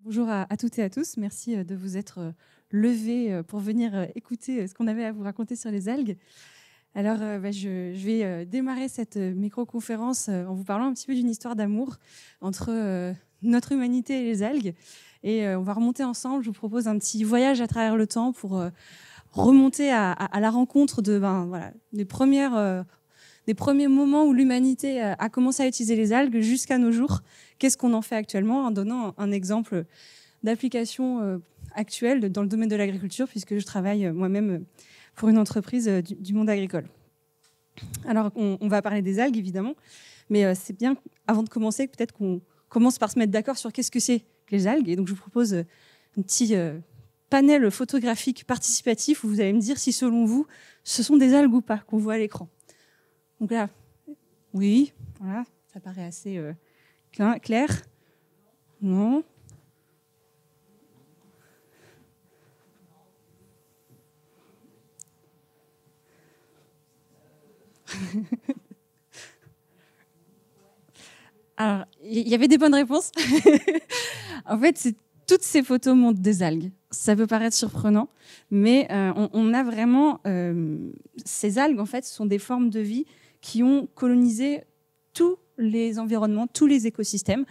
Bonjour à toutes et à tous. Merci de vous être levés pour venir écouter ce qu'on avait à vous raconter sur les algues. Alors, je vais démarrer cette micro-conférence en vous parlant un petit peu d'une histoire d'amour entre notre humanité et les algues. Et on va remonter ensemble. Je vous propose un petit voyage à travers le temps pour remonter à la rencontre des premiers moments où l'humanité a commencé à utiliser les algues jusqu'à nos jours. Qu'est-ce qu'on en fait actuellement, en donnant un exemple d'application actuelle dans le domaine de l'agriculture, puisque je travaille moi-même pour une entreprise du monde agricole. Alors, on va parler des algues, évidemment, mais c'est bien, avant de commencer, peut-être qu'on commence par se mettre d'accord sur qu'est-ce que c'est que les algues. Et donc, je vous propose un petit panel photographique participatif où vous allez me dire si, selon vous, ce sont des algues ou pas qu'on voit à l'écran. Donc là, oui, voilà, ça paraît assez clair. Non. Alors, il y avait des bonnes réponses. En fait, toutes ces photos montrent des algues. Ça peut paraître surprenant, mais on a vraiment... ces algues, en fait, sont des formes de vie qui ont colonisé tous les environnements, tous les écosystèmes.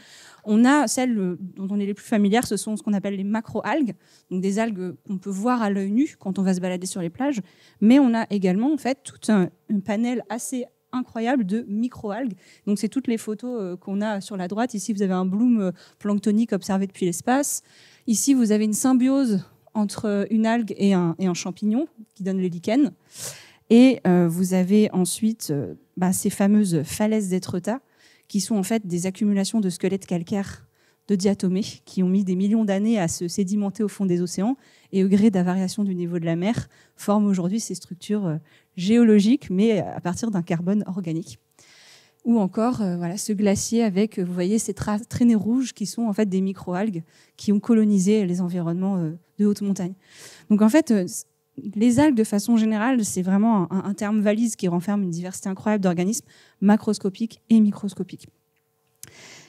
On a celles dont on est les plus familières, ce sont ce qu'on appelle les macro-algues, donc des algues qu'on peut voir à l'œil nu quand on va se balader sur les plages, mais on a également en fait tout un panel assez incroyable de micro-algues. Donc c'est toutes les photos qu'on a sur la droite. Ici, vous avez un bloom planctonique observé depuis l'espace. Ici, vous avez une symbiose entre une algue et un champignon qui donne les lichens. Et vous avez ensuite ces fameuses falaises d'Étretat, qui sont en fait des accumulations de squelettes calcaires de diatomées qui ont mis des millions d'années à se sédimenter au fond des océans et au gré de la variation du niveau de la mer, forment aujourd'hui ces structures géologiques, mais à partir d'un carbone organique. Ou encore ce glacier avec, vous voyez, ces traînées rouges qui sont en fait des micro-algues qui ont colonisé les environnements de haute montagne. Donc en fait, les algues, de façon générale, c'est vraiment un terme valise qui renferme une diversité incroyable d'organismes macroscopiques et microscopiques.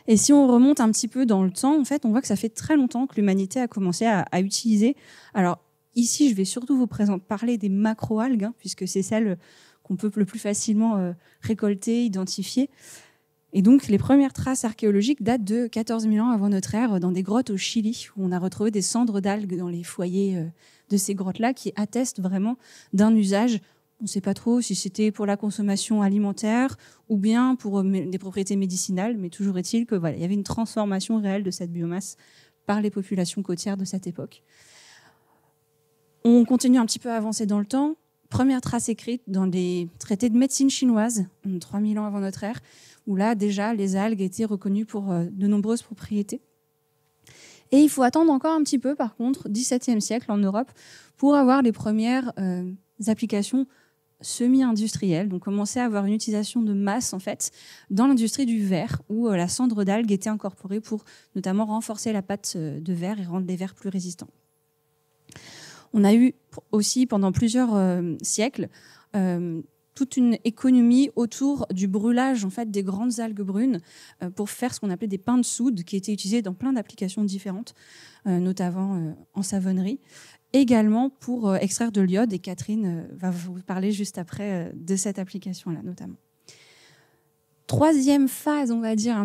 Et si on remonte un petit peu dans le temps, en fait, on voit que ça fait très longtemps que l'humanité a commencé à utiliser. Alors ici, je vais surtout vous parler des macro-algues, puisque c'est celles qu'on peut le plus facilement récolter, identifier. Et donc, les premières traces archéologiques datent de 14 000 ans avant notre ère, dans des grottes au Chili, où on a retrouvé des cendres d'algues dans les foyers de ces grottes-là, qui attestent vraiment d'un usage. On ne sait pas trop si c'était pour la consommation alimentaire ou bien pour des propriétés médicinales, mais toujours est-il que il y avait une transformation réelle de cette biomasse par les populations côtières de cette époque. On continue un petit peu à avancer dans le temps. Première trace écrite dans des traités de médecine chinoise, 3000 ans avant notre ère, où là, déjà, les algues étaient reconnues pour de nombreuses propriétés. Et il faut attendre encore un petit peu, par contre, 17e siècle en Europe, pour avoir les premières applications semi-industrielles, donc commencer à avoir une utilisation de masse, en fait, dans l'industrie du verre, où la cendre d'algue était incorporée pour notamment renforcer la pâte de verre et rendre les verres plus résistants. On a eu aussi, pendant plusieurs siècles, toute une économie autour du brûlage en fait, des grandes algues brunes pour faire ce qu'on appelait des pains de soude, qui étaient utilisés dans plein d'applications différentes, notamment en savonnerie, également pour extraire de l'iode. Et Catherine va vous parler juste après de cette application-là, notamment. Troisième phase, on va dire,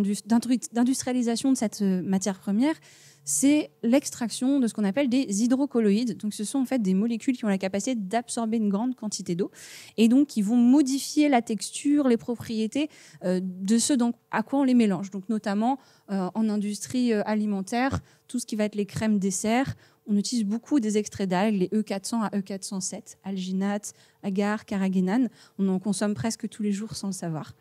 d'industrialisation de cette matière première, c'est l'extraction de ce qu'on appelle des hydrocolloïdes. Donc, ce sont en fait des molécules qui ont la capacité d'absorber une grande quantité d'eau et donc qui vont modifier la texture, les propriétés de ce à quoi on les mélange. Donc, notamment en industrie alimentaire, tout ce qui va être les crèmes dessert. On utilise beaucoup des extraits d'algues, les E400 à E407, alginate, agar, carragénane. On en consomme presque tous les jours sans le savoir.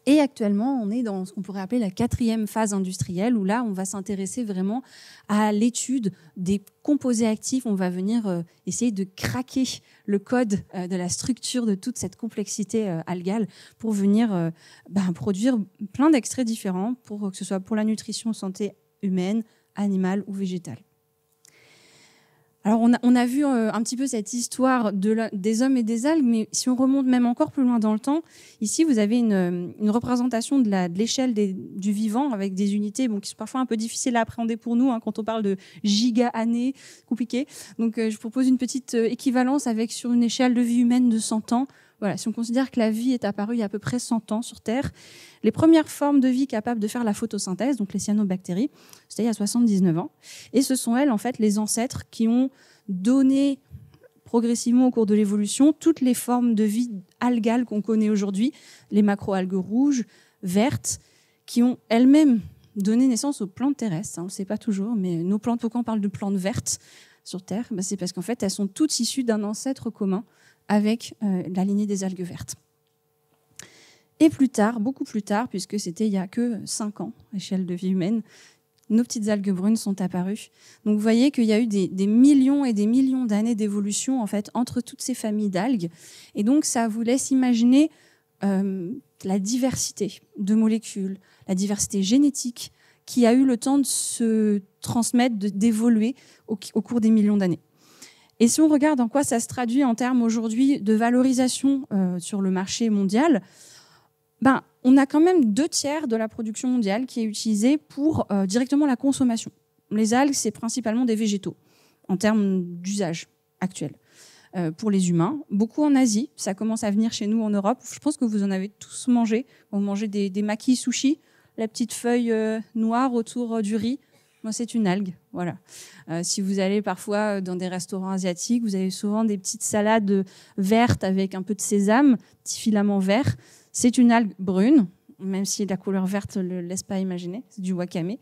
Et actuellement, on est dans ce qu'on pourrait appeler la 4e phase industrielle, où là, on va s'intéresser vraiment à l'étude des composés actifs. On va venir essayer de craquer le code de la structure de toute cette complexité algale pour venir produire plein d'extraits différents, pour que ce soit pour la nutrition, santé humaine, animale ou végétale. Alors on a vu un petit peu cette histoire des hommes et des algues, mais si on remonte même encore plus loin dans le temps, ici vous avez une représentation de l'échelle du vivant avec des unités qui sont parfois un peu difficiles à appréhender pour nous quand on parle de giga-années, compliqué. Donc je vous propose une petite équivalence avec sur une échelle de vie humaine de 100 ans. Voilà, si on considère que la vie est apparue il y a à peu près 100 ans sur Terre, les premières formes de vie capables de faire la photosynthèse, donc les cyanobactéries, c'était il y a 79 ans. Et ce sont elles, en fait, les ancêtres qui ont donné progressivement au cours de l'évolution toutes les formes de vie algales qu'on connaît aujourd'hui, les macroalgues rouges, vertes, qui ont elles-mêmes donné naissance aux plantes terrestres. On ne le sait pas toujours, mais nos plantes, pourquoi on parle de plantes vertes sur Terre, c'est parce qu'en fait, elles sont toutes issues d'un ancêtre commun avec la lignée des algues vertes. Et plus tard, beaucoup plus tard, puisque c'était il n'y a que 5 ans, à échelle de vie humaine, nos petites algues brunes sont apparues. Donc vous voyez qu'il y a eu des millions et des millions d'années d'évolution en fait, entre toutes ces familles d'algues. Et donc ça vous laisse imaginer la diversité de molécules, la diversité génétique qui a eu le temps de se transmettre, d'évoluer au cours des millions d'années. Et si on regarde en quoi ça se traduit en termes aujourd'hui de valorisation sur le marché mondial, on a quand même 2/3 de la production mondiale qui est utilisée pour directement la consommation. Les algues, c'est principalement des végétaux en termes d'usage actuel. Pour les humains, beaucoup en Asie, ça commence à venir chez nous en Europe. Je pense que vous en avez tous mangé. Vous mangez des makis sushi, la petite feuille noire autour du riz. Moi, c'est une algue, voilà. Si vous allez parfois dans des restaurants asiatiques, vous avez souvent des petites salades vertes avec un peu de sésame, petits filaments verts. C'est une algue brune, même si la couleur verte ne le laisse pas imaginer. C'est du wakame.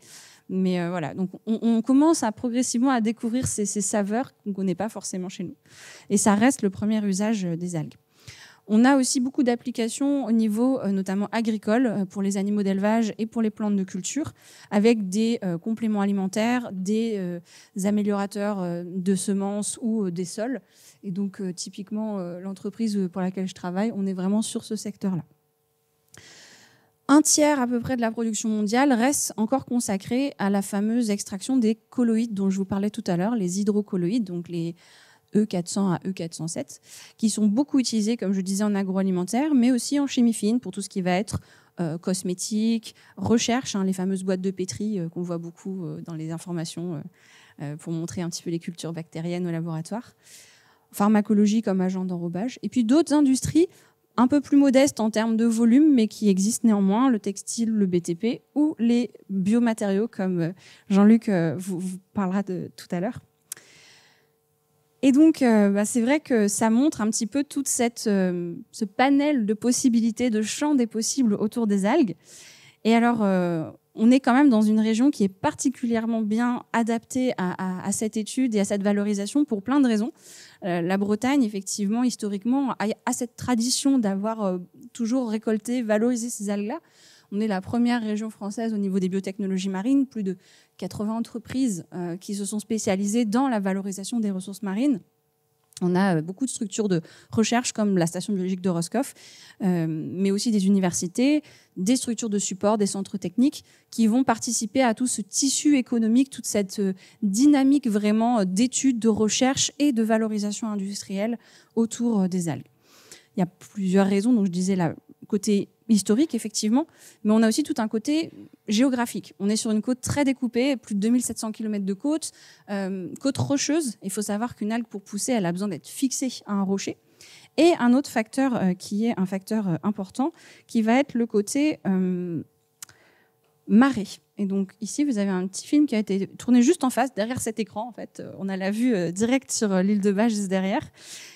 Mais voilà, donc on commence progressivement à découvrir ces saveurs qu'on ne connaît pas forcément chez nous. Et ça reste le premier usage des algues. On a aussi beaucoup d'applications au niveau notamment agricole pour les animaux d'élevage et pour les plantes de culture, avec des compléments alimentaires, des améliorateurs de semences ou des sols. Et donc typiquement l'entreprise pour laquelle je travaille, on est vraiment sur ce secteur-là. 1/3 à peu près de la production mondiale reste encore consacrée à la fameuse extraction des colloïdes dont je vous parlais tout à l'heure, les hydrocolloïdes, donc les E400 à E407, qui sont beaucoup utilisés, comme je disais, en agroalimentaire, mais aussi en chimie fine, pour tout ce qui va être cosmétique, recherche, les fameuses boîtes de pétri qu'on voit beaucoup dans les informations pour montrer un petit peu les cultures bactériennes au laboratoire, pharmacologie comme agent d'enrobage, et puis d'autres industries un peu plus modestes en termes de volume, mais qui existent néanmoins, le textile, le BTP, ou les biomatériaux, comme Jean-Luc vous parlera tout à l'heure. Et donc, c'est vrai que ça montre un petit peu tout ce panel de possibilités, de champs des possibles autour des algues. Et alors, on est quand même dans une région qui est particulièrement bien adaptée à cette étude et à cette valorisation pour plein de raisons. La Bretagne, effectivement, historiquement, a cette tradition d'avoir toujours récolté, valorisé ces algues-là. On est la première région française au niveau des biotechnologies marines, plus de 80 entreprises qui se sont spécialisées dans la valorisation des ressources marines. On a beaucoup de structures de recherche comme la station biologique de Roscoff, mais aussi des universités, des structures de support, des centres techniques qui vont participer à tout ce tissu économique, toute cette dynamique vraiment d'études, de recherche et de valorisation industrielle autour des algues. Il y a plusieurs raisons, donc je disais le côté historique, effectivement, mais on a aussi tout un côté géographique. On est sur une côte très découpée, plus de 2700 km de côte, côte rocheuse. Il faut savoir qu'une algue, pour pousser, elle a besoin d'être fixée à un rocher. Et un autre facteur qui est un facteur important, qui va être le côté marée. Et donc ici, vous avez un petit film qui a été tourné juste en face, derrière cet écran. En fait, on a la vue directe sur l'île de Bages juste derrière.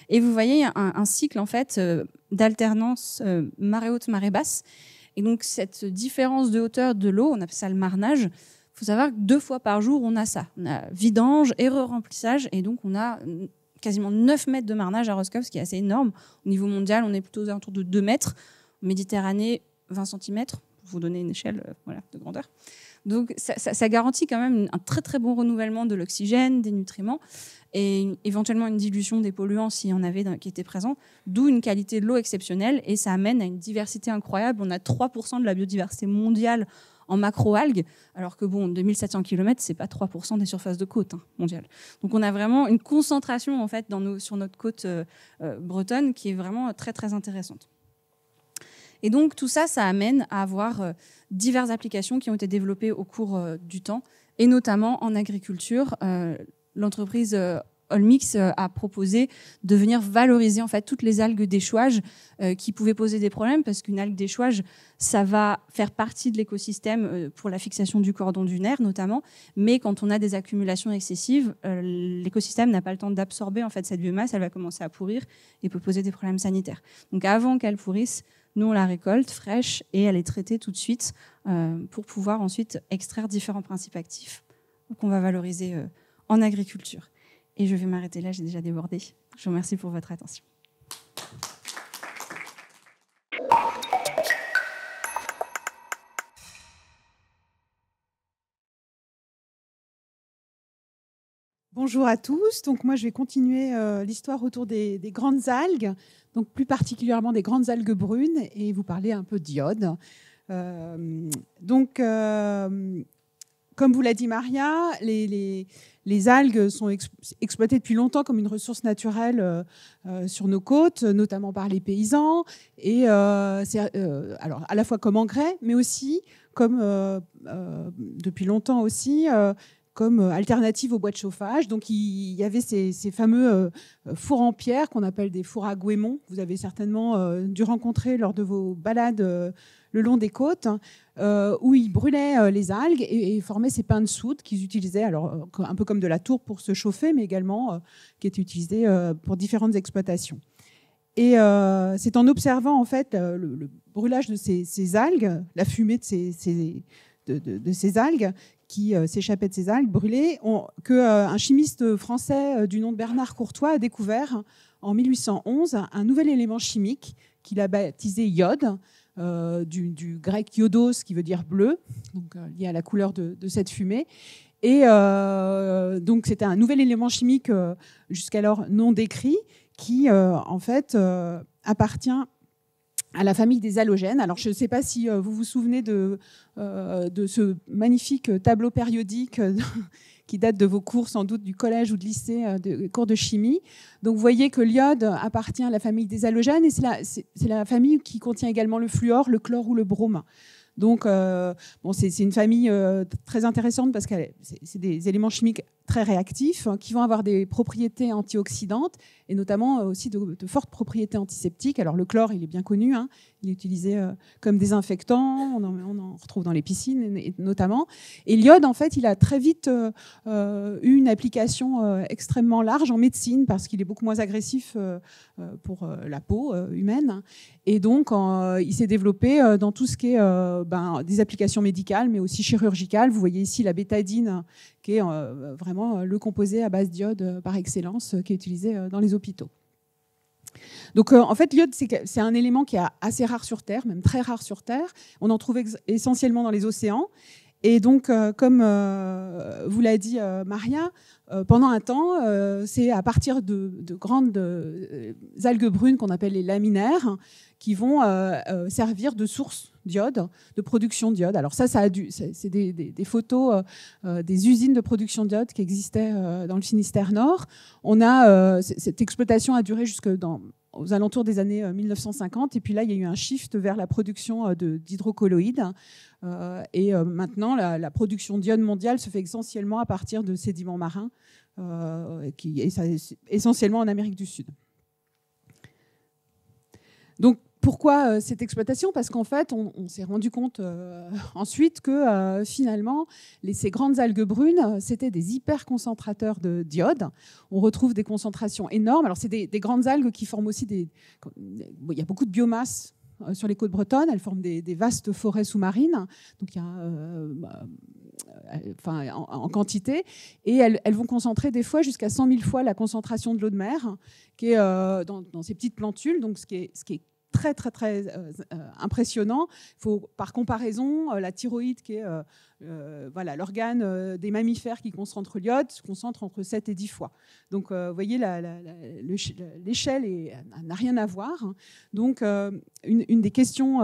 Et vous voyez un cycle en fait d'alternance marée haute, marée basse. Et donc cette différence de hauteur de l'eau, on appelle ça le marnage. Il faut savoir que 2 fois par jour, on a ça. On a vidange et re-remplissage. Et donc on a quasiment 9 mètres de marnage à Roscoff, ce qui est assez énorme. Au niveau mondial, on est plutôt autour de 2 mètres. En Méditerranée, 20 cm, pour vous donner une échelle de grandeur. Donc ça garantit quand même un très très bon renouvellement de l'oxygène, des nutriments et éventuellement une dilution des polluants s'il y en avait qui étaient présents, d'où une qualité de l'eau exceptionnelle et ça amène à une diversité incroyable. On a 3% de la biodiversité mondiale en macro-algues, alors que bon, 2700 km, c'est pas 3% des surfaces de côte mondiales. Donc on a vraiment une concentration en fait sur notre côte bretonne qui est vraiment très très intéressante. Et donc tout ça, ça amène à avoir diverses applications qui ont été développées au cours du temps, et notamment en agriculture. L'entreprise Olmix a proposé de venir valoriser en fait toutes les algues d'échouage qui pouvaient poser des problèmes, parce qu'une algue d'échouage, ça va faire partie de l'écosystème pour la fixation du cordon dunaire notamment, mais quand on a des accumulations excessives, l'écosystème n'a pas le temps d'absorber en fait cette biomasse, elle va commencer à pourrir et peut poser des problèmes sanitaires. Donc avant qu'elle pourrisse, nous, on la récolte fraîche et elle est traitée tout de suite pour pouvoir ensuite extraire différents principes actifs qu'on va valoriser en agriculture. Et je vais m'arrêter là, j'ai déjà débordé. Je vous remercie pour votre attention. Bonjour à tous. Donc moi, je vais continuer l'histoire autour des grandes algues, donc plus particulièrement des grandes algues brunes, et vous parler un peu d'iode. Comme vous l'a dit Maria, les algues sont exploitées depuis longtemps comme une ressource naturelle sur nos côtes, notamment par les paysans, et alors à la fois comme engrais, mais aussi comme depuis longtemps aussi comme alternative aux bois de chauffage. Donc il y avait ces fameux fours en pierre qu'on appelle des fours à Gouémont. Vous avez certainement dû rencontrer lors de vos balades le long des côtes, où ils brûlaient les algues et formaient ces pains de soude qu'ils utilisaient, alors un peu comme de la tourbe pour se chauffer, mais également qui étaient utilisés pour différentes exploitations. Et c'est en observant en fait le brûlage de ces algues, la fumée de ces algues qui s'échappaient de ces algues brûlées, qu'un chimiste français du nom de Bernard Courtois a découvert en 1811 un nouvel élément chimique qu'il a baptisé iode, du grec iodos qui veut dire bleu, donc lié à la couleur de cette fumée. Et donc c'était un nouvel élément chimique jusqu'alors non décrit qui en fait appartient à la famille des halogènes. Alors je ne sais pas si vous vous souvenez de ce magnifique tableau périodique qui date de vos cours sans doute du collège ou de lycée, de cours de chimie. Donc vous voyez que l'iode appartient à la famille des halogènes et c'est la famille qui contient également le fluor, le chlore ou le brome. Donc c'est une famille très intéressante parce que c'est des éléments chimiques très réactifs qui vont avoir des propriétés antioxydantes et notamment aussi de fortes propriétés antiseptiques. Alors le chlore, il est bien connu, hein, il est utilisé comme désinfectant, on en retrouve dans les piscines notamment. Et l'iode, en fait, il a très vite eu une application extrêmement large en médecine parce qu'il est beaucoup moins agressif pour la peau humaine. Et donc, il s'est développé dans tout ce qui est des applications médicales, mais aussi chirurgicales. Vous voyez ici la bétadine, qui est vraiment le composé à base d'iode par excellence, qui est utilisé dans les hôpitaux. Donc, en fait, l'iode, c'est un élément qui est assez rare sur Terre, même très rare sur Terre. On en trouve essentiellement dans les océans. Et donc, comme vous l'a dit Maria, pendant un temps, c'est à partir de grandes algues brunes qu'on appelle les laminaires qui vont servir de source d'iode, de production d'iode. Alors c'est des photos des usines de production d'iode qui existaient dans le Finistère Nord. Cette exploitation a duré aux alentours des années 1950. Et puis là, il y a eu un shift vers la production d'hydrocolloïdes. Et maintenant, la production d'iode mondiale se fait essentiellement à partir de sédiments marins, essentiellement en Amérique du Sud. Donc, pourquoi cette exploitation ? Parce qu'en fait, on s'est rendu compte ensuite que finalement, ces grandes algues brunes, c'était des hyperconcentrateurs de d'iode. On retrouve des concentrations énormes. Alors, c'est des grandes algues qui forment aussi il y a beaucoup de biomasse sur les côtes bretonnes. Elles forment des vastes forêts sous-marines. Donc, il y a en quantité. Et elles vont concentrer des fois jusqu'à 100 000 fois la concentration de l'eau de mer, qui est dans ces petites plantules. Donc, ce qui est très, très, très impressionnant. Il faut, par comparaison, la thyroïde, qui est voilà, l'organe des mammifères qui concentre l'iode se concentre entre 7 et 10 fois. Donc, vous voyez, l'échelle n'a rien à voir. Donc, une des questions,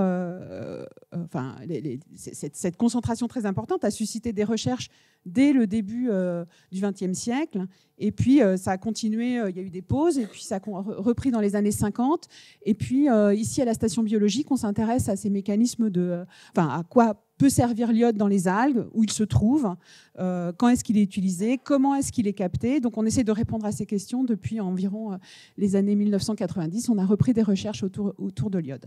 cette concentration très importante a suscité des recherches dès le début du XXe siècle. Et puis, ça a continué, il y a eu des pauses, et puis ça a repris dans les années 50. Et puis, ici, à la station biologique, on s'intéresse à ces mécanismes à quoi peut servir l'iode dans les algues, où il se trouve, quand est-ce qu'il est utilisé, comment est-ce qu'il est capté. Donc, on essaie de répondre à ces questions depuis environ les années 1990. On a repris des recherches autour de l'iode.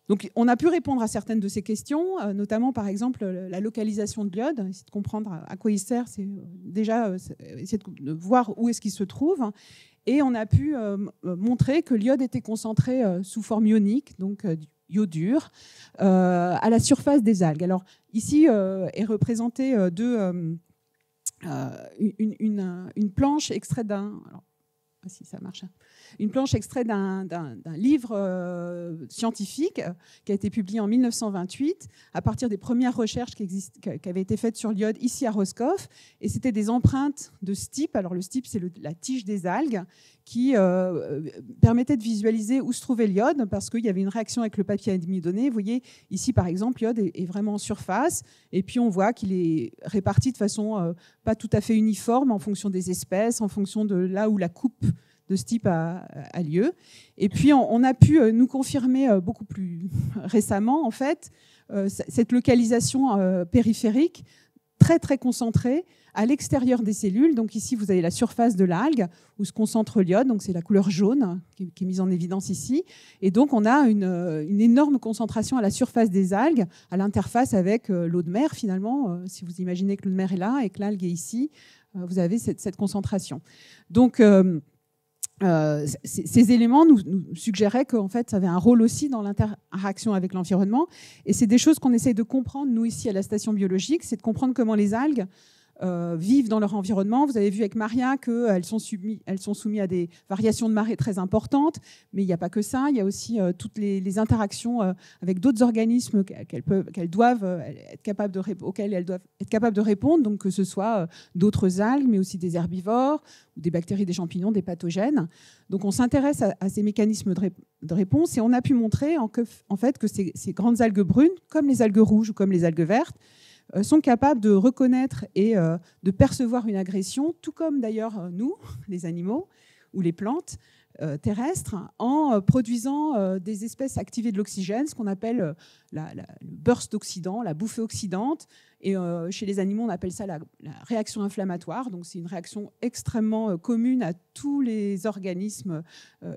Donc, on a pu répondre à certaines de ces questions, notamment, par exemple, la localisation de l'iode. Essayer de comprendre à quoi il sert, c'est déjà essayer de voir où est-ce qu'il se trouve. Et on a pu montrer que l'iode était concentré sous forme ionique, donc iodure, à la surface des algues. Alors, ici est représentée une planche extraite d'un... Si ça marche. Une planche extraite d'un livre scientifique qui a été publié en 1928 à partir des premières recherches qui avaient été faites sur l'iode ici à Roscoff. Et c'était des empreintes de stipe. Alors le stipe, c'est la tige des algues qui permettait de visualiser où se trouvait l'iode parce qu'il y avait une réaction avec le papier amidonné. Vous voyez, ici par exemple, l'iode est vraiment en surface. Et puis on voit qu'il est réparti de façon pas tout à fait uniforme en fonction des espèces, en fonction de là où la coupe de ce type a lieu. Et puis, on a pu nous confirmer beaucoup plus récemment, en fait, cette localisation périphérique très, très concentrée à l'extérieur des cellules. Donc ici, vous avez la surface de l'algue où se concentre l'iode. Donc c'est la couleur jaune qui est mise en évidence ici. Et donc, on a une énorme concentration à la surface des algues, à l'interface avec l'eau de mer, finalement. Si vous imaginez que l'eau de mer est là et que l'algue est ici, vous avez cette concentration. Donc, ces éléments nous suggéraient qu'en fait, ça avait un rôle aussi dans l'interaction avec l'environnement. Et c'est des choses qu'on essaye de comprendre, nous, ici, à la station biologique, c'est de comprendre comment les algues vivent dans leur environnement. Vous avez vu avec Maria qu'elles sont soumises à des variations de marée très importantes, mais il n'y a pas que ça. Il y a aussi toutes les interactions avec d'autres organismes auxquels elles doivent être capables de répondre, donc que ce soit d'autres algues, mais aussi des herbivores, des bactéries, des champignons, des pathogènes. Donc on s'intéresse à ces mécanismes de réponse et on a pu montrer en fait que ces grandes algues brunes, comme les algues rouges ou comme les algues vertes, sont capables de reconnaître et de percevoir une agression, tout comme d'ailleurs nous, les animaux ou les plantes terrestres, en produisant des espèces activées de l'oxygène, ce qu'on appelle le burst oxydant, la bouffée oxydante. Et chez les animaux, on appelle ça la réaction inflammatoire. Donc, c'est une réaction extrêmement commune à tous les organismes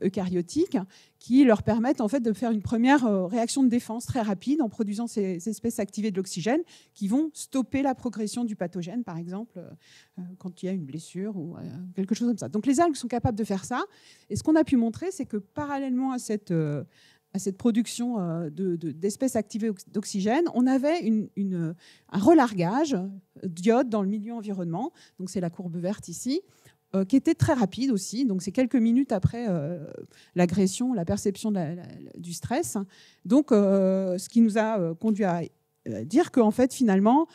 eucaryotiques qui leur permettent en fait de faire une première réaction de défense très rapide en produisant ces espèces activées de l'oxygène qui vont stopper la progression du pathogène, par exemple, quand il y a une blessure ou quelque chose comme ça. Donc, les algues sont capables de faire ça. Et ce qu'on a pu montrer, c'est que parallèlement à cette production d'espèces activées d'oxygène, on avait un relargage d'iode dans le milieu environnement. Donc, c'est la courbe verte ici, qui était très rapide aussi. Donc, c'est quelques minutes après l'agression, la perception du stress. Donc, ce qui nous a conduit à dire qu'en fait, finalement,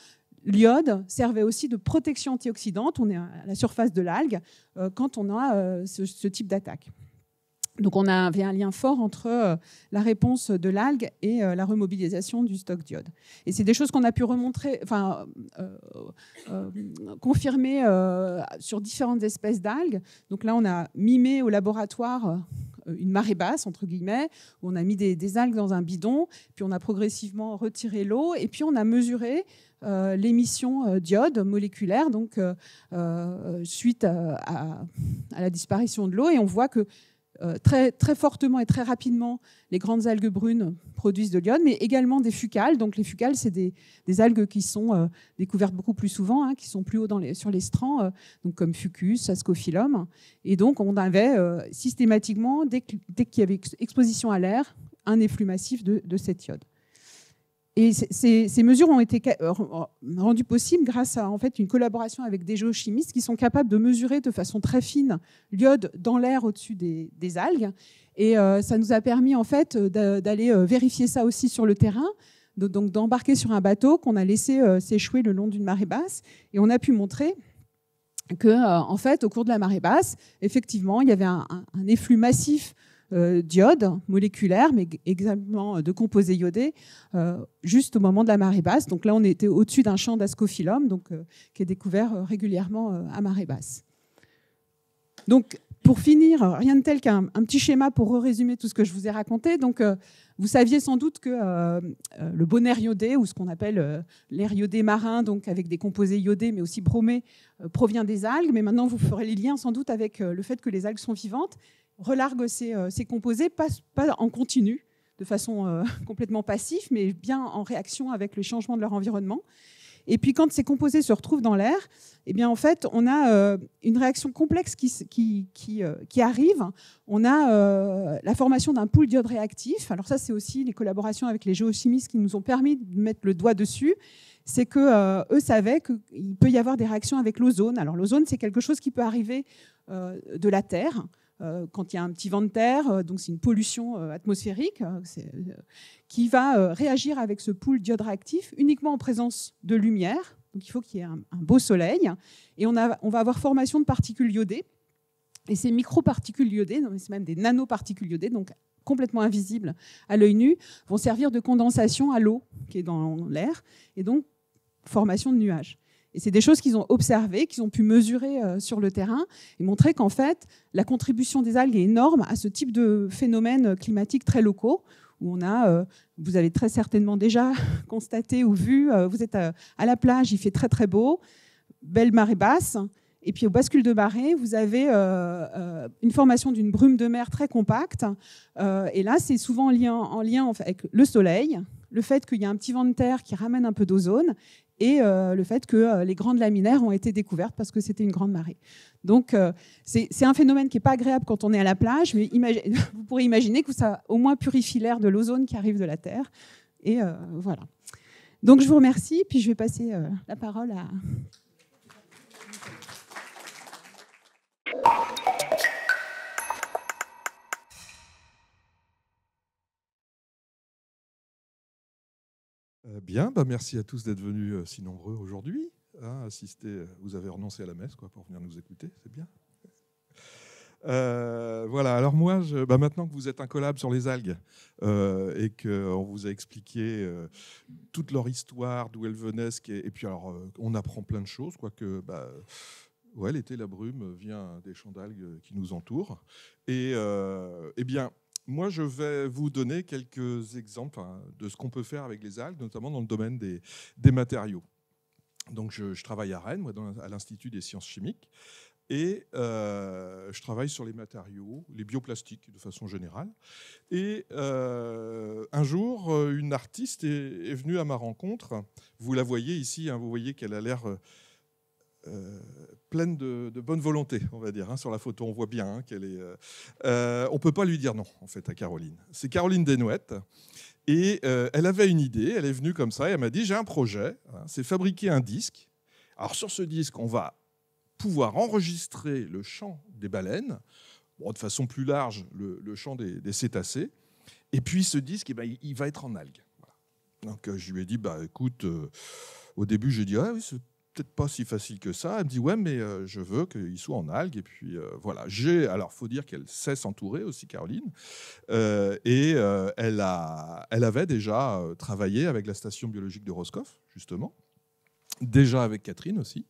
l'iode servait aussi de protection antioxydante. On est à la surface de l'algue quand on a ce type d'attaque. Donc, on avait un lien fort entre la réponse de l'algue et la remobilisation du stock d'iode. Et c'est des choses qu'on a pu confirmer sur différentes espèces d'algues. Donc là, on a mimé au laboratoire une marée basse, entre guillemets, où on a mis des algues dans un bidon, puis on a progressivement retiré l'eau, et puis on a mesuré l'émission d'iode moléculaire, donc suite à la disparition de l'eau, et on voit que très, très fortement et très rapidement, les grandes algues brunes produisent de l'iode, mais également des fucales. Donc les fucales, c'est des algues qui sont découvertes beaucoup plus souvent, qui sont plus haut sur les strands, donc comme Fucus, Ascophyllum. Et donc on avait systématiquement, dès qu'il y avait exposition à l'air, un efflux massif de cette iode. Et ces mesures ont été rendues possibles grâce à en fait, une collaboration avec des géochimistes qui sont capables de mesurer de façon très fine l'iode dans l'air au-dessus des algues. Et ça nous a permis en fait, d'aller vérifier ça aussi sur le terrain. donc d'embarquer sur un bateau qu'on a laissé s'échouer le long d'une marée basse. Et on a pu montrer que, en fait, au cours de la marée basse, effectivement, il y avait un efflux massif d'iode moléculaire, mais également de composés iodés, juste au moment de la marée basse. Donc là, on était au-dessus d'un champ d'ascophyllum, qui est découvert régulièrement à marée basse. Donc, pour finir, rien de tel qu'un petit schéma pour résumer tout ce que je vous ai raconté. Donc, vous saviez sans doute que le bon air iodé, ou ce qu'on appelle l'air iodé marin, donc avec des composés iodés, mais aussi bromés, provient des algues. Mais maintenant, vous ferez les liens sans doute avec le fait que les algues sont vivantes, relarguent ces composés, pas en continu, de façon complètement passive, mais bien en réaction avec le changement de leur environnement. Et puis, quand ces composés se retrouvent dans l'air, eh bien, en fait, on a une réaction complexe qui arrive. On a la formation d'un pool d'iode réactif. Alors ça, c'est aussi les collaborations avec les géochimistes qui nous ont permis de mettre le doigt dessus. C'est qu'eux savaient qu'il peut y avoir des réactions avec l'ozone. Alors l'ozone, c'est quelque chose qui peut arriver de la Terre. Quand il y a un petit vent de terre, donc c'est une pollution atmosphérique qui va réagir avec ce pool d'iode réactif uniquement en présence de lumière. Donc il faut qu'il y ait un beau soleil. Et on va avoir formation de particules iodées. Et ces microparticules iodées, c'est même des nanoparticules iodées, donc complètement invisibles à l'œil nu, vont servir de condensation à l'eau qui est dans l'air, et donc formation de nuages. Et c'est des choses qu'ils ont observées, qu'ils ont pu mesurer sur le terrain et montrer qu'en fait, la contribution des algues est énorme à ce type de phénomènes climatiques très locaux, où on a, vous avez très certainement déjà constaté ou vu, vous êtes à la plage, il fait très très beau, belle marée basse, et puis au bascule de marée, vous avez une formation d'une brume de mer très compacte, et là, c'est souvent en lien avec le soleil, le fait qu'il y a un petit vent de terre qui ramène un peu d'ozone, et le fait que les grandes laminaires ont été découvertes parce que c'était une grande marée. Donc, c'est un phénomène qui n'est pas agréable quand on est à la plage, mais vous pourrez imaginer que ça au moins purifie l'air de l'ozone qui arrive de la Terre. Et voilà. Donc, je vous remercie, puis je vais passer la parole à... Bien, merci à tous d'être venus si nombreux aujourd'hui. Assister, vous avez renoncé à la messe pour venir nous écouter, c'est bien. Voilà, alors moi, maintenant que vous êtes incollable sur les algues et qu'on vous a expliqué toute leur histoire, d'où elles venaient, et puis alors on apprend plein de choses, l'été, la brume vient des champs d'algues qui nous entourent. Et eh bien, moi, je vais vous donner quelques exemples de ce qu'on peut faire avec les algues, notamment dans le domaine des matériaux. Donc, je travaille à Rennes, moi, à l'Institut des sciences chimiques, et je travaille sur les matériaux, les bioplastiques de façon générale. Et un jour, une artiste est venue à ma rencontre. Vous la voyez ici, vous voyez qu'elle a l'air... pleine de bonne volonté, on va dire. Sur la photo, on voit bien qu'elle est... on ne peut pas lui dire non, en fait, à Caroline. C'est Caroline Desnouettes. Et elle avait une idée, elle est venue comme ça, et elle m'a dit, j'ai un projet, c'est fabriquer un disque. Alors, sur ce disque, on va pouvoir enregistrer le chant des baleines, de façon plus large, le chant des cétacés. Et puis, ce disque, il va être en algues. Voilà. Donc, je lui ai dit, écoute, au début, j'ai dit, ah oui, c'est peut-être pas si facile que ça. Elle me dit ouais, mais je veux qu'il soit en algues. Et puis voilà. Alors, faut dire qu'elle sait s'entourer aussi, Caroline. Elle avait déjà travaillé avec la station biologique de Roscoff, justement. Déjà avec Catherine aussi.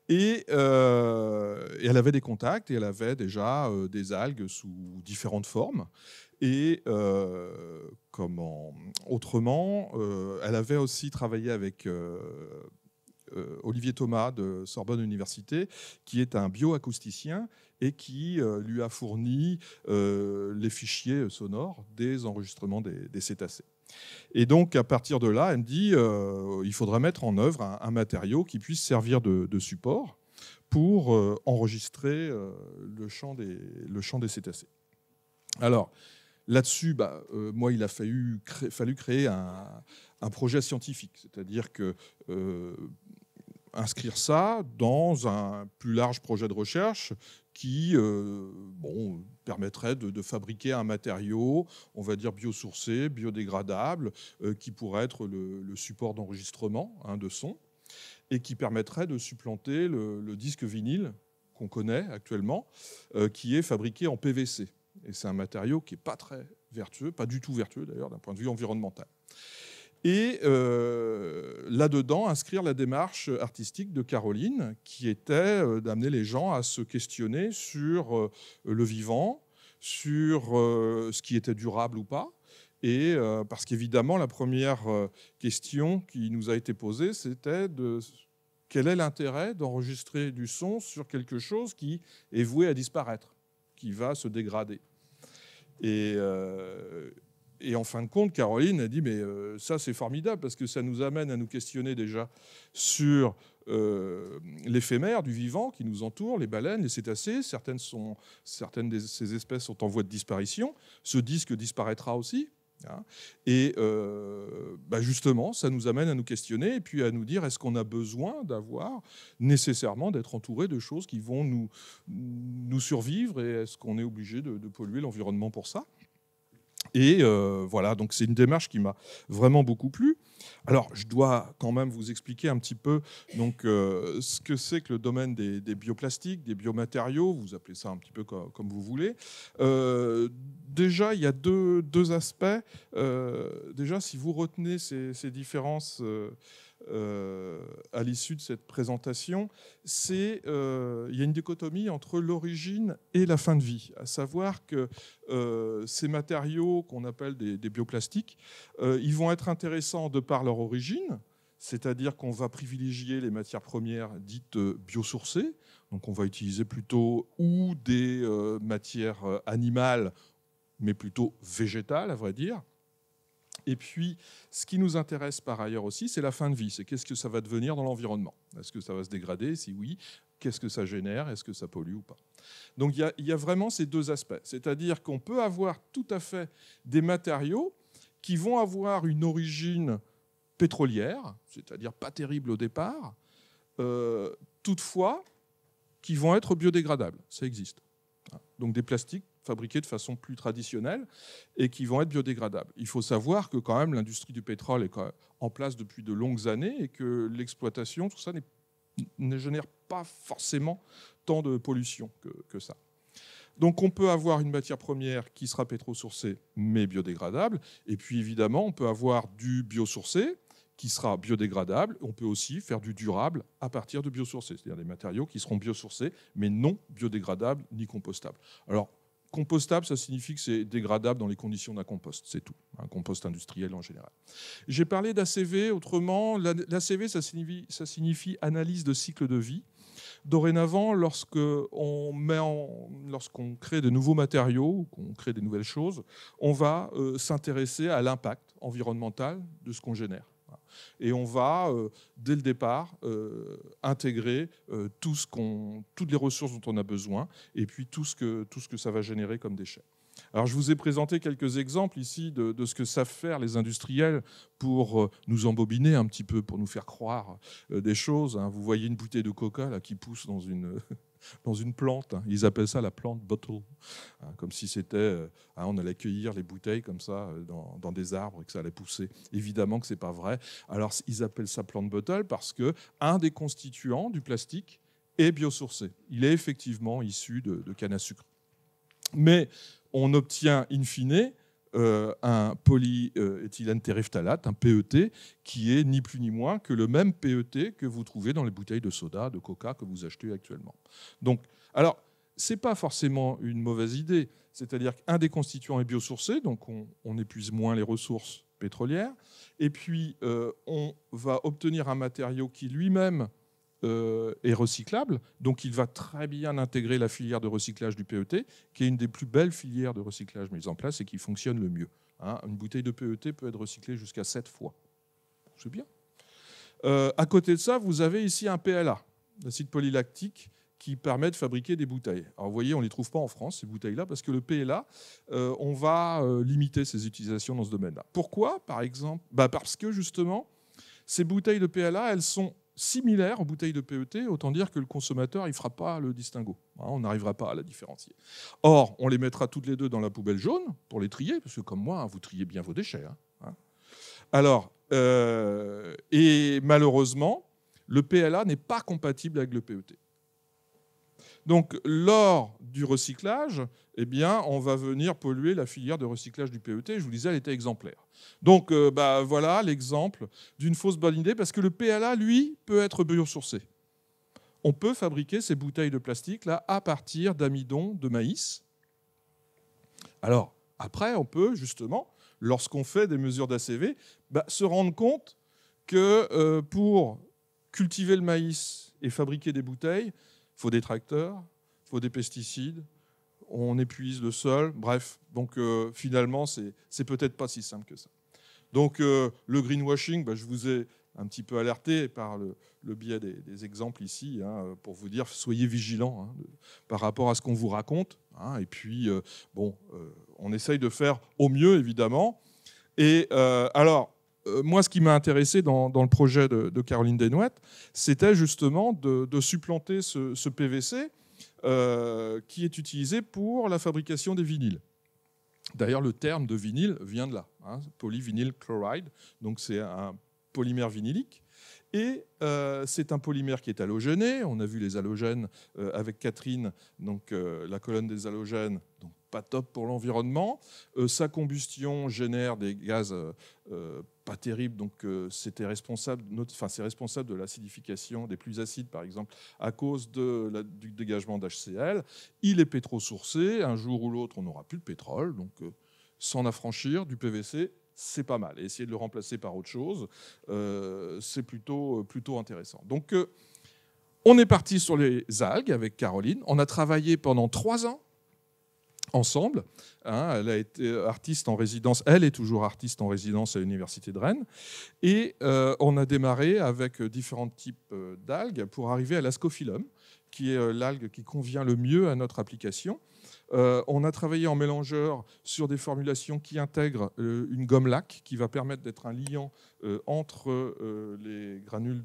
Et elle avait des contacts et elle avait déjà des algues sous différentes formes. Et autrement, elle avait aussi travaillé avec Olivier Thomas de Sorbonne Université, qui est un bioacousticien et qui lui a fourni les fichiers sonores des enregistrements des cétacés. Et donc, à partir de là, elle me dit il faudrait mettre en œuvre un matériau qui puisse servir de support pour enregistrer le chant des cétacés. Alors, là-dessus, moi, il a fallu créer un projet scientifique, c'est-à-dire que inscrire ça dans un plus large projet de recherche qui permettrait de fabriquer un matériau, on va dire biosourcé, biodégradable, qui pourrait être le support d'enregistrement de son, et qui permettrait de supplanter le disque vinyle qu'on connaît actuellement, qui est fabriqué en PVC. Et c'est un matériau qui n'est pas très vertueux, pas du tout vertueux d'ailleurs d'un point de vue environnemental. Et là-dedans, inscrire la démarche artistique de Caroline, qui était d'amener les gens à se questionner sur le vivant, sur ce qui était durable ou pas. Et parce qu'évidemment, la première question qui nous a été posée, c'était quel est l'intérêt d'enregistrer du son sur quelque chose qui est voué à disparaître, qui va se dégrader. Et en fin de compte, Caroline a dit mais ça c'est formidable parce que ça nous amène à nous questionner déjà sur l'éphémère du vivant qui nous entoure, les baleines, les cétacés. Certaines de ces espèces sont en voie de disparition. Ce disque disparaîtra aussi. Et justement, ça nous amène à nous questionner et puis à nous dire est-ce qu'on a besoin d'avoir nécessairement d'être entouré de choses qui vont nous survivre et est-ce qu'on est obligé de polluer l'environnement pour ça ? Et voilà, donc c'est une démarche qui m'a vraiment beaucoup plu. Alors, je dois quand même vous expliquer un petit peu donc, ce que c'est que le domaine des bioplastiques, des biomatériaux, vous appelez ça un petit peu comme vous voulez. Déjà, il y a deux aspects. Déjà, si vous retenez ces différences à l'issue de cette présentation, il y a une dichotomie entre l'origine et la fin de vie, à savoir que ces matériaux qu'on appelle des bioplastiques, ils vont être intéressants de par leur origine, c'est-à-dire qu'on va privilégier les matières premières dites biosourcées, donc on va utiliser plutôt ou des matières animales, mais plutôt végétales, à vrai dire. Et puis, ce qui nous intéresse par ailleurs aussi, c'est la fin de vie. C'est qu'est-ce que ça va devenir dans l'environnement. Est-ce que ça va se dégrader? Si oui, qu'est-ce que ça génère? Est-ce que ça pollue ou pas? Donc, il y a vraiment ces deux aspects. C'est-à-dire qu'on peut avoir tout à fait des matériaux qui vont avoir une origine pétrolière, c'est-à-dire pas terrible au départ, toutefois, qui vont être biodégradables. Ça existe. Donc, des plastiques fabriqués de façon plus traditionnelle et qui vont être biodégradables. Il faut savoir que quand même l'industrie du pétrole est quand même en place depuis de longues années et que l'exploitation, tout ça, ne génère pas forcément tant de pollution que ça. Donc on peut avoir une matière première qui sera pétrosourcée mais biodégradable, et puis évidemment on peut avoir du biosourcé qui sera biodégradable. On peut aussi faire du durable à partir de biosourcés, c'est-à-dire des matériaux qui seront biosourcés mais non biodégradables ni compostables. Alors compostable, ça signifie que c'est dégradable dans les conditions d'un compost, c'est tout, un compost industriel en général. J'ai parlé d'ACV, autrement, l'ACV, ça signifie analyse de cycle de vie. Dorénavant, lorsqu'on crée de nouveaux matériaux, ou qu'on crée des nouvelles choses, on va s'intéresser à l'impact environnemental de ce qu'on génère. Et on va, dès le départ, intégrer toutes les ressources dont on a besoin et puis tout ce que ça va générer comme déchets. Alors, je vous ai présenté quelques exemples ici de ce que savent faire les industriels pour nous embobiner un petit peu, pour nous faire croire des choses. Vous voyez une bouteille de coca là, qui pousse dans une plante. Ils appellent ça la plant bottle. Comme si c'était... on allait cueillir les bouteilles comme ça dans des arbres et que ça allait pousser. Évidemment que ce n'est pas vrai. Alors, ils appellent ça plant bottle parce qu'un des constituants du plastique est biosourcé. Il est effectivement issu de canne à sucre. Mais on obtient in fine un polyéthylène terephthalate, un PET, qui est ni plus ni moins que le même PET que vous trouvez dans les bouteilles de soda, de coca que vous achetez actuellement. Donc, alors, ce n'est pas forcément une mauvaise idée. C'est-à-dire qu'un des constituants est biosourcé, donc on épuise moins les ressources pétrolières. Et puis, on va obtenir un matériau qui lui-même est recyclable, donc il va très bien intégrer la filière de recyclage du PET, qui est une des plus belles filières de recyclage mises en place et qui fonctionne le mieux. Une bouteille de PET peut être recyclée jusqu'à 7 fois. C'est bien. À côté de ça, vous avez ici un PLA, l'acide polylactique, qui permet de fabriquer des bouteilles. Alors vous voyez, on ne les trouve pas en France, ces bouteilles-là, parce que le PLA, on va limiter ses utilisations dans ce domaine-là. Pourquoi, par exemple ? Parce que justement, ces bouteilles de PLA, elles sont similaires aux bouteilles de PET, autant dire que le consommateur il ne fera pas le distinguo. On n'arrivera pas à la différencier. Or, on les mettra toutes les deux dans la poubelle jaune pour les trier, parce que comme moi, vous triez bien vos déchets. Alors, et malheureusement, le PLA n'est pas compatible avec le PET. Donc, lors du recyclage, eh bien, on va venir polluer la filière de recyclage du PET. Je vous disais, elle était exemplaire. Donc, voilà l'exemple d'une fausse bonne idée, parce que le PLA, lui, peut être biosourcé. On peut fabriquer ces bouteilles de plastique là à partir d'amidon de maïs. Alors, après, on peut justement, lorsqu'on fait des mesures d'ACV, se rendre compte que pour cultiver le maïs et fabriquer des bouteilles, il faut des tracteurs, il faut des pesticides, on épuise le sol, bref. Donc finalement, c'est peut-être pas si simple que ça. Donc le greenwashing, je vous ai un petit peu alerté par le biais des exemples ici, pour vous dire, soyez vigilants par rapport à ce qu'on vous raconte. Et puis, on essaye de faire au mieux, évidemment. Et alors, moi, ce qui m'a intéressé dans le projet de Caroline Desnouettes, c'était justement de supplanter ce PVC qui est utilisé pour la fabrication des vinyles. D'ailleurs, le terme de vinyle vient de là, polyvinyl chloride, donc c'est un polymère vinylique. Et c'est un polymère qui est halogéné. On a vu les halogènes avec Catherine, donc la colonne des halogènes, donc pas top pour l'environnement. Sa combustion génère des gaz pas terribles, donc c'est responsable de l'acidification des plus acides, par exemple, à cause du dégagement d'HCl. Il est pétrosourcé. Un jour ou l'autre, on n'aura plus de pétrole, donc s'en affranchir du PVC, c'est pas mal. Et essayer de le remplacer par autre chose, c'est plutôt intéressant. Donc, on est parti sur les algues avec Caroline. On a travaillé pendant 3 ans ensemble. Elle a été artiste en résidence. Elle est toujours artiste en résidence à l'Université de Rennes. Et on a démarré avec différents types d'algues pour arriver à l'ascophyllum, qui est l'algue qui convient le mieux à notre application. On a travaillé en mélangeur sur des formulations qui intègrent une gomme laque qui va permettre d'être un liant entre les granules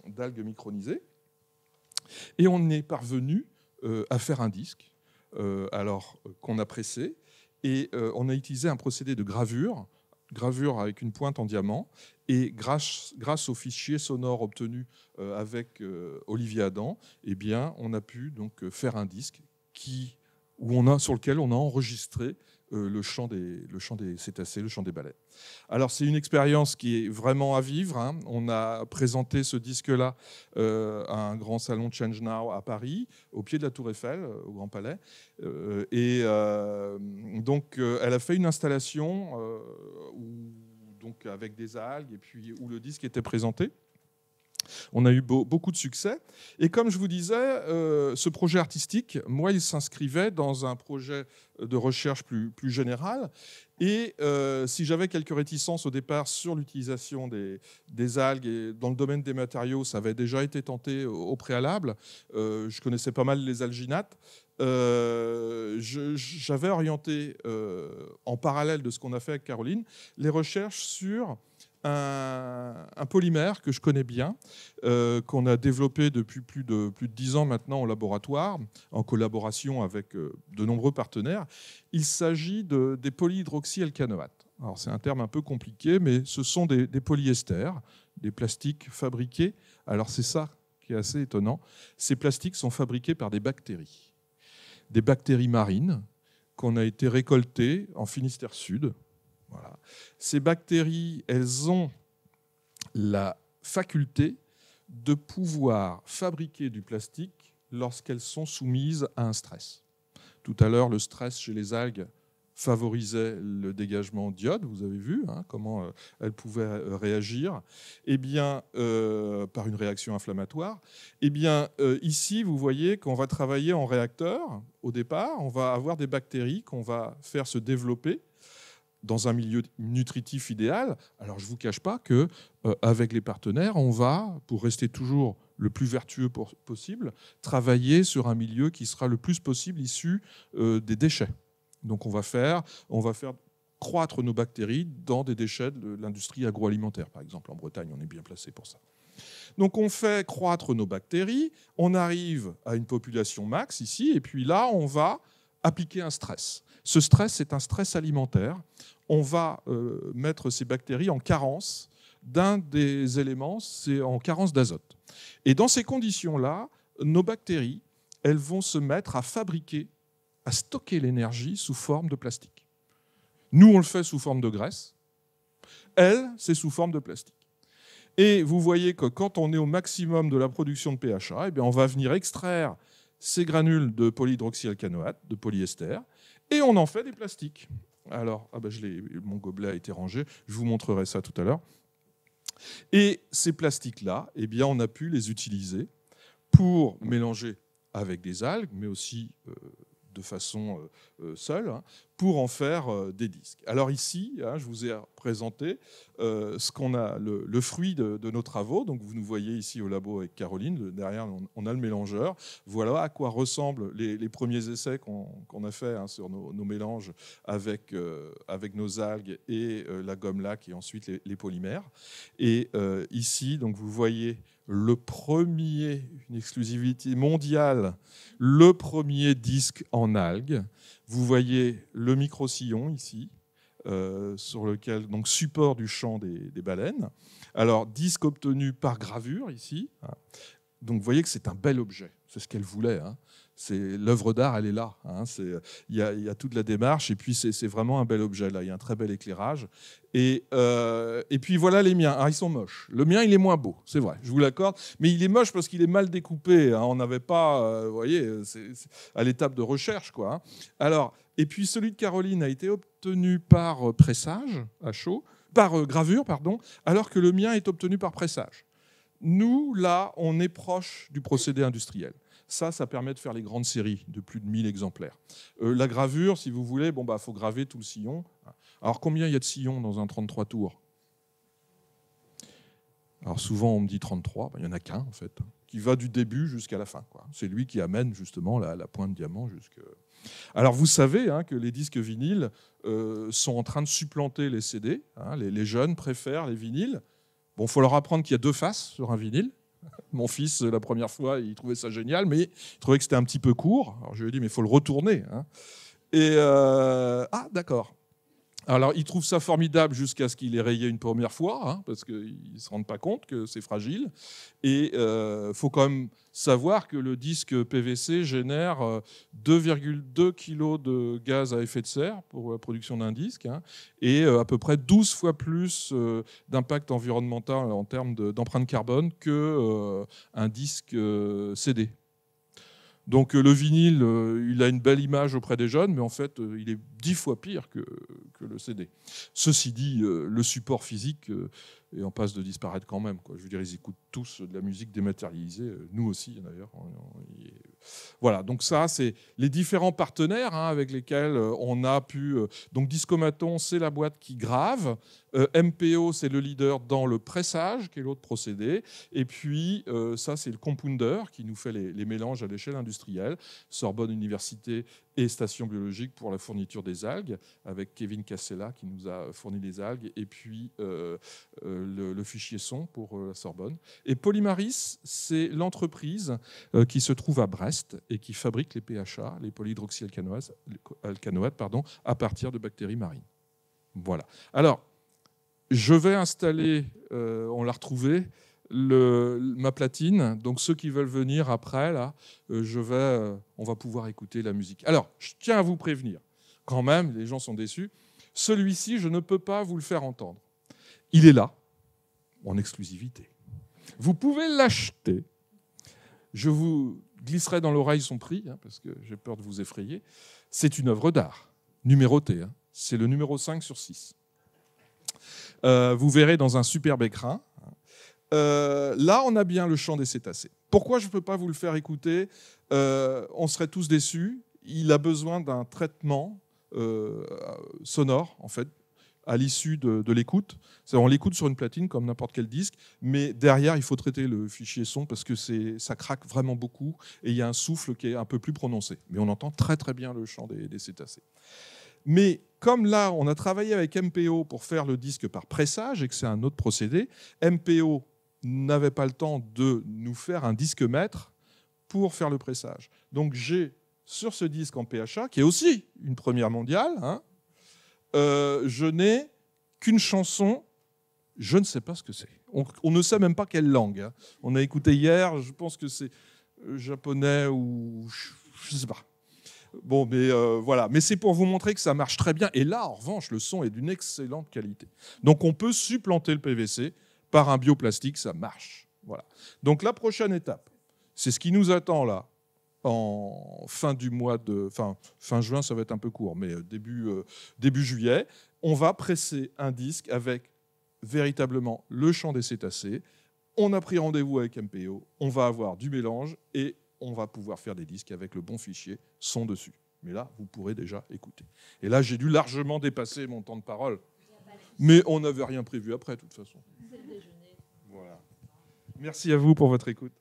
d'algues micronisées. Et on est parvenu à faire un disque qu'on a pressé. Et on a utilisé un procédé de gravure avec une pointe en diamant. Et grâce aux fichiers sonores obtenus avec Olivier Adam, eh bien, on a pu donc faire un disque sur lequel on a enregistré le chant des cétacés, le chant des baleines. Alors c'est une expérience qui est vraiment à vivre. On a présenté ce disque-là à un grand salon Change Now à Paris, au pied de la Tour Eiffel, au Grand Palais. Donc elle a fait une installation donc avec des algues et puis où le disque était présenté. On a eu beaucoup de succès. Et comme je vous disais, ce projet artistique, moi, il s'inscrivait dans un projet de recherche plus général. Et si j'avais quelques réticences au départ sur l'utilisation des algues, et dans le domaine des matériaux, ça avait déjà été tenté au préalable. Je connaissais pas mal les alginates. J'avais orienté, en parallèle de ce qu'on a fait avec Caroline, les recherches sur un polymère que je connais bien, qu'on a développé depuis plus de 10 ans maintenant au laboratoire, en collaboration avec de nombreux partenaires. Il s'agit des polyhydroxyalcanoates. Alors c'est un terme un peu compliqué, mais ce sont des polyesters, des plastiques fabriqués. Alors c'est ça qui est assez étonnant. Ces plastiques sont fabriqués par des bactéries marines qu'on a été récoltées en Finistère Sud. Voilà. Ces bactéries, elles ont la faculté de pouvoir fabriquer du plastique lorsqu'elles sont soumises à un stress. Tout à l'heure, le stress chez les algues favorisait le dégagement d'iode. Vous avez vu comment elles pouvaient réagir. Eh bien, par une réaction inflammatoire. Eh bien, ici, vous voyez qu'on va travailler en réacteur. Au départ, on va avoir des bactéries qu'on va faire se développer dans un milieu nutritif idéal. Alors, je ne vous cache pas qu'avec les partenaires, on va, pour rester toujours le plus vertueux possible, travailler sur un milieu qui sera le plus possible issu des déchets. Donc, on va faire croître nos bactéries dans des déchets de l'industrie agroalimentaire, par exemple. En Bretagne, on est bien placé pour ça. Donc on fait croître nos bactéries, on arrive à une population max ici, et puis là, on va appliquer un stress. Ce stress, c'est un stress alimentaire. On va mettre ces bactéries en carence d'un des éléments, c'est en carence d'azote. Et dans ces conditions-là, nos bactéries, elles vont se mettre à fabriquer, à stocker l'énergie sous forme de plastique. Nous, on le fait sous forme de graisse. Elles, c'est sous forme de plastique. Et vous voyez que quand on est au maximum de la production de PHA, eh bien on va venir extraire ces granules de polyhydroxyalcanoate, de polyester, et on en fait des plastiques. Alors, mon gobelet a été rangé, je vous montrerai ça tout à l'heure. Et ces plastiques-là, eh bien, on a pu les utiliser pour mélanger avec des algues, mais aussi de façon seule, pour en faire des disques. Alors ici, je vous ai présenté ce qu'on a, le fruit de nos travaux. Donc vous nous voyez ici au labo avec Caroline. Derrière, on a le mélangeur. Voilà à quoi ressemblent les premiers essais qu'on a fait sur nos mélanges avec nos algues et la gomme laque et ensuite les polymères. Et ici, donc vous voyez le premier, une exclusivité mondiale, le premier disque en algues. Vous voyez le micro-sillon ici, sur lequel, donc support du chant des baleines. Alors, disque obtenu par gravure ici. Donc, vous voyez que c'est un bel objet. C'est ce qu'elle voulait. C'est l'œuvre d'art, elle est là. Il y a toute la démarche, et puis c'est vraiment un bel objet là. Il y a un très bel éclairage. Et puis voilà les miens. Ils sont moches. Le mien, il est moins beau, c'est vrai. Je vous l'accorde, mais il est moche parce qu'il est mal découpé. On n'avait pas, vous voyez, c'est à l'étape de recherche, quoi. Alors, et puis celui de Caroline a été obtenu par pressage à chaud, par gravure, pardon, alors que le mien est obtenu par pressage. Nous, là, on est proche du procédé industriel. Ça permet de faire les grandes séries de plus de 1000 exemplaires. La gravure, si vous voulez, faut graver tout le sillon. Alors, combien il y a de sillons dans un 33 tours? Alors, souvent, on me dit 33. Il n'y en a qu'un, en fait, qui va du début jusqu'à la fin, quoi. C'est lui qui amène, justement, la pointe de diamant jusque... Alors, vous savez que les disques vinyles sont en train de supplanter les CD. Les jeunes préfèrent les vinyles. Bon, il faut leur apprendre qu'il y a deux faces sur un vinyle. Mon fils, la première fois, il trouvait ça génial, mais il trouvait que c'était un petit peu court. Alors je lui ai dit, mais il faut le retourner. Et d'accord. Alors, il trouve ça formidable jusqu'à ce qu'il ait rayé une première fois, parce qu'ils ne se rendent pas compte que c'est fragile. Et il faut quand même savoir que le disque PVC génère 2,2 kg de gaz à effet de serre pour la production d'un disque, et à peu près 12 fois plus d'impact environnemental en termes d'empreinte carbone qu'un disque CD. Donc le vinyle, il a une belle image auprès des jeunes, mais en fait, il est 10 fois pire que le CD. Ceci dit, le support physique est en passe de disparaître quand même, quoi. Je veux dire, ils écoutent tous de la musique dématérialisée, nous aussi d'ailleurs. Voilà, donc ça, c'est les différents partenaires avec lesquels on a pu... Donc Discomaton, c'est la boîte qui grave. MPO, c'est le leader dans le pressage, qui est l'autre procédé. Et puis, ça, c'est le compounder qui nous fait les mélanges à l'échelle industrielle. Sorbonne Université et Station Biologique pour la fourniture des algues, avec Kevin Cassella qui nous a fourni les algues, et puis le fichier son pour la Sorbonne. Et Polymaris, c'est l'entreprise qui se trouve à Brest et qui fabrique les PHA, les polyhydroxyalcanoates, à partir de bactéries marines. Voilà. Alors, je vais installer, on l'a retrouvé, ma platine. Donc ceux qui veulent venir après, là, on va pouvoir écouter la musique. Alors, je tiens à vous prévenir, quand même, les gens sont déçus. Celui-ci, je ne peux pas vous le faire entendre. Il est là, en exclusivité. Vous pouvez l'acheter. Je vous glisserai dans l'oreille son prix, parce que j'ai peur de vous effrayer. C'est une œuvre d'art, numérotée. C'est le numéro 5 sur 6. Vous verrez dans un superbe écrin. Là, on a bien le chant des cétacés. Pourquoi je ne peux pas vous le faire écouter? On serait tous déçus. Il a besoin d'un traitement sonore, en fait, à l'issue de l'écoute. On l'écoute sur une platine comme n'importe quel disque, mais derrière, il faut traiter le fichier son parce que ça craque vraiment beaucoup et il y a un souffle qui est un peu plus prononcé. Mais on entend très très bien le chant des cétacés. Mais comme là, on a travaillé avec MPO pour faire le disque par pressage et que c'est un autre procédé, MPO, n'avait pas le temps de nous faire un disque maître pour faire le pressage. Donc j'ai sur ce disque en PHA, qui est aussi une première mondiale, hein, je n'ai qu'une chanson, je ne sais pas ce que c'est. On ne sait même pas quelle langue. Hein. On a écouté hier, je pense que c'est japonais ou je ne sais pas. Bon, mais voilà. Mais c'est pour vous montrer que ça marche très bien. Et là, en revanche, le son est d'une excellente qualité. Donc on peut supplanter le PVC par un bioplastique, ça marche. Voilà. Donc la prochaine étape, c'est ce qui nous attend là, en fin du mois de... Fin juin, ça va être un peu court, mais début juillet, on va presser un disque avec véritablement le chant des cétacés. On a pris rendez-vous avec MPO, on va avoir du mélange et on va pouvoir faire des disques avec le bon fichier son dessus. Mais là, vous pourrez déjà écouter. Et là, j'ai dû largement dépasser mon temps de parole. Mais on n'avait rien prévu après, de toute façon. Voilà. Merci à vous pour votre écoute.